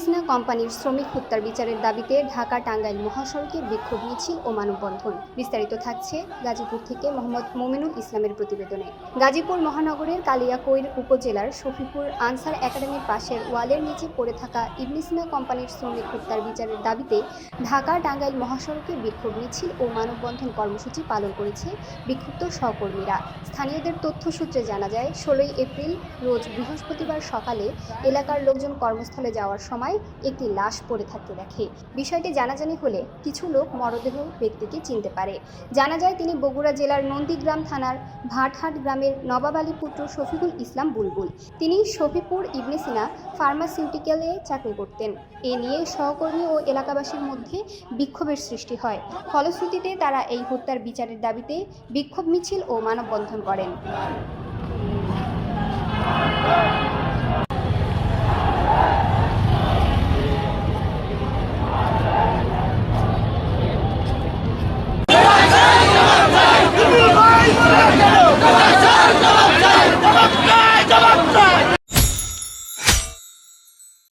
সিনা কোম্পানির শ্রমিক হত্যার বিচারের দাবিতে ঢাকা টাঙ্গাইল মহাসড়কে বিক্ষোভ মিছিল ও মানববন্ধন। বিস্তারিত থাকছে গাজীপুর থেকে মোহাম্মদ মোমিনুল ইসলামের প্রতিবেদনে। গাজীপুর মহানগরের কালিয়াকৈর উপজেলার শফিপুর আনসার একাডেমির পাশের ওয়ালের নিচে পড়ে থাকা ইবনে সিনা কোম্পানির শ্রমিক হত্যার বিচারের দাবিতে ঢাকা টাঙ্গাইল মহাসড়কে বিক্ষোভ মিছিল ও মানববন্ধন কর্মসূচি পালন করেছে বিক্ষুব্ধ সহকর্মীরা। স্থানীয়দের তথ্য সূত্রে জানা যায়, 16 এপ্রিল রোজ বৃহস্পতিবার সকালে এলাকার লোকজন কর্মস্থলে যাওয়ার সময় একটি লাশ পড়ে থাকতে দেখে। বিষয়টি জানাজানি হলে কিছু লোক মরদেহ ব্যক্তিকে চিনতে পারে। জানা যায় তিনি বগুড়া জেলার নন্দীগ্রাম থানার ভাটহাট গ্রামের নবাব আলী পুত্র শফিকুল ইসলাম বুলবুল। তিনি শফিপুর ইবনে সিনা ফার্মাসিউটিক্যালে চাকরি করতেন। এ নিয়ে সহকর্মী ও এলাকাবাসীর মধ্যে বিক্ষোভের সৃষ্টি হয়। ফলশ্রুতিতে তারা এই হত্যার বিচারের দাবিতে বিক্ষোভ মিছিল ও মানববন্ধন করেন।